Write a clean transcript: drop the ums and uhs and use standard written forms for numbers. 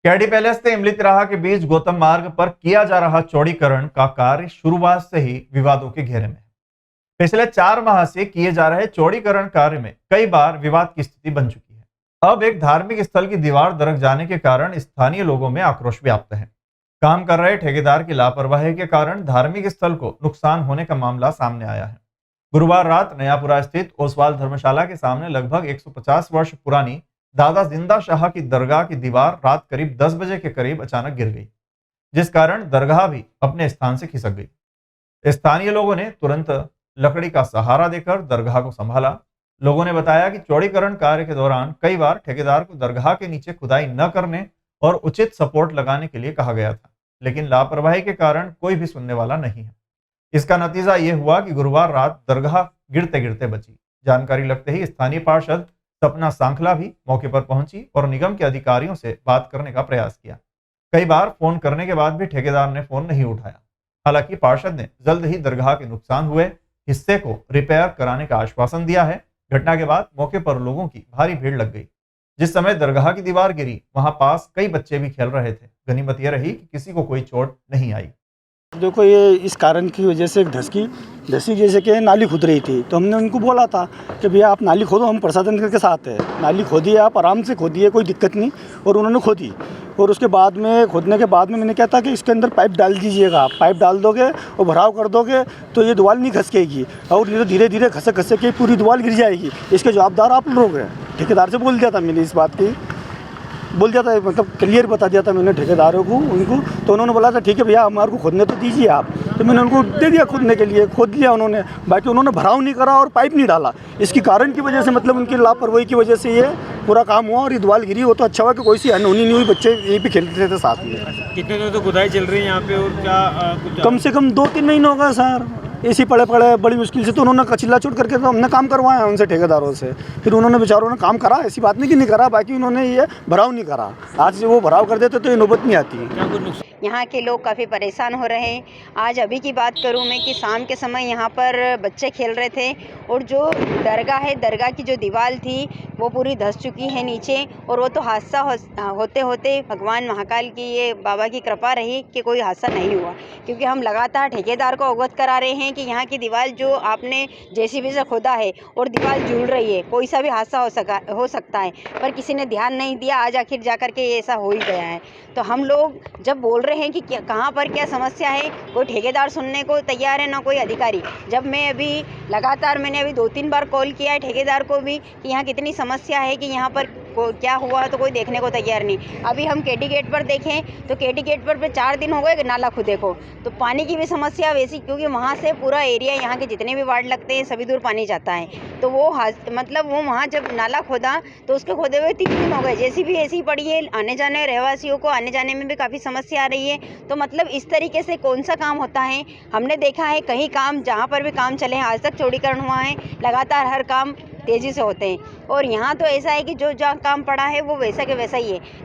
कैडी palace से इमली तिराहा के बीच गौतम मार्ग पर किया जा रहा चौड़ीकरण का कार्य शुरुआत से ही विवादों के घेरे में है। पिछले 4 माह से किए जा रहे चौड़ीकरण कार्य में कई बार विवाद की स्थिति बन चुकी है। अब एक धार्मिक स्थल की दीवार दरक जाने के कारण स्थानीय लोगों में आक्रोश व्याप्त है। काम कर रहे ठेकेदार की लापरवाही के कारण धार्मिक स्थल को नुकसान होने का मामला सामने आया है। गुरुवार रात नयापुरा स्थित ओसवाल धर्मशाला के सामने लगभग 150 वर्ष पुरानी दादा जिंदा शाह की दरगाह की दीवार रात करीब 10 बजे के करीब अचानक गिर गई, जिस कारण दरगाह भी अपने स्थान से खिसक गई। स्थानीय लोगों ने तुरंत लकड़ी का सहारा देकर दरगाह को संभाला। लोगों ने बताया कि चौड़ीकरण कार्य के दौरान कई बार ठेकेदार को दरगाह के नीचे खुदाई न करने और उचित सपोर्ट लगाने के लिए कहा गया था, लेकिन लापरवाही के कारण कोई भी सुनने वाला नहीं है। इसका नतीजा ये हुआ कि गुरुवार रात दरगाह गिरते गिरते बची। जानकारी लगते ही स्थानीय पार्षद सपना सांखला भी मौके पर पहुंची और निगम के अधिकारियों से बात करने का प्रयास किया। कई बार फोन करने के बाद भी ठेकेदार ने फोन नहीं उठाया। हालांकि पार्षद ने जल्द ही दरगाह के नुकसान हुए हिस्से को रिपेयर कराने का आश्वासन दिया है। घटना के बाद मौके पर लोगों की भारी भीड़ लग गई। जिस समय दरगाह की दीवार गिरी, वहां पास कई बच्चे भी खेल रहे थे। गनीमत यह रही कि किसी को कोई चोट नहीं आई। देखो, ये इस कारण की वजह से धसी जैसे कि नाली खुद रही थी, तो हमने उनको बोला था कि भैया आप नाली खोदो, हम प्रशासन के साथ है, नाली खोदिए, आप आराम से खोदिए, कोई दिक्कत नहीं। और उन्होंने खोदी और उसके बाद में खोदने के बाद में मैंने कहा था कि इसके अंदर पाइप डाल दीजिएगा। पाइप डाल दोगे और भराव कर दोगे तो ये दीवार नहीं खसकेगी और ये धीरे धीरे खसक के पूरी दीवार गिर जाएगी। इसके जवाबदार आप लोग हैं। ठेकेदार से बोल दिया था मैंने, इस बात की बोल दिया था, मतलब क्लियर बता दिया था मैंने ठेकेदारों को उनको। तो उन्होंने बोला था ठीक है भैया हमारे को खोदने तो दीजिए आप। तो मैंने उनको दे दिया खोदने के लिए, खोद लिया उन्होंने। बाकी उन्होंने भराव नहीं करा और पाइप नहीं डाला। इसकी कारण की वजह से, मतलब उनकी लापरवाही की वजह से ये पूरा काम हुआ और ये दीवार गिरी। वो तो अच्छा हुआ कि कोई सी अनहोनी नहीं हुई, बच्चे यहीं पे खेलते थे साथ में। कितने दिनों तो खुदाई चल रही है यहाँ पे और क्या कुछ कम से कम 2-3 महीने होगा सर। ऐसे पड़े बड़ी मुश्किल से तो उन्होंने कचिल्ला चोट करके तो हमने काम करवाया उनसे, ठेकेदारों से। फिर उन्होंने बेचारों ने काम करा, ऐसी बात नहीं कि नहीं करा। बाकी उन्होंने ये भराव नहीं करा। आज से वो भराव कर देते तो ये नौबत नहीं आती। क्या कुछ नुकसान? यहाँ के लोग काफ़ी परेशान हो रहे हैं। आज अभी की बात करूँ मैं कि शाम के समय यहाँ पर बच्चे खेल रहे थे और जो दरगाह है, दरगाह की जो दीवार थी वो पूरी धंस चुकी है नीचे। और वो तो हादसा होते होते भगवान महाकाल की, ये बाबा की कृपा रही कि कोई हादसा नहीं हुआ। क्योंकि हम लगातार ठेकेदार को अवगत करा रहे हैं कि यहाँ की दीवार जो आपने जेसीबी से खोदा है और दीवार जुड़ रही है, कोई सा भी हादसा हो सकता है, पर किसी ने ध्यान नहीं दिया। आज आखिर जा कर के ये ऐसा हो ही गया है। तो हम लोग जब बोल रहे हैं कि कहाँ पर क्या समस्या है, कोई ठेकेदार सुनने को तैयार है ना कोई अधिकारी। जब मैं अभी लगातार मैंने अभी 2-3 बार कॉल किया है ठेकेदार को भी कि यहाँ कितनी समस्या है, कि यहाँ पर क्या हुआ है, तो कोई देखने को तैयार नहीं। अभी हम केटी गेट पर देखें तो केटी गेट पर 4 दिन हो गए नाला खुदे को। तो पानी की भी समस्या वैसी, क्योंकि वहाँ से पूरा एरिया, यहाँ के जितने भी वार्ड लगते हैं सभी दूर पानी जाता है। तो वो मतलब वो वहाँ जब नाला खोदा तो उसके खोदे हुए 3 दिन हो गए। जैसी भी ऐसी पड़ी है, आने जाने रहवासियों को आने जाने में भी काफ़ी समस्या आ रही है। तो मतलब इस तरीके से कौन सा काम होता है। हमने देखा है कहीं काम, जहाँ पर भी काम चले हैं आज तक चौड़ीकरण हुआ है, लगातार हर काम तेज़ी से होते हैं। और यहाँ तो ऐसा है कि जो जहाँ काम पड़ा है वो वैसा के वैसा ही है।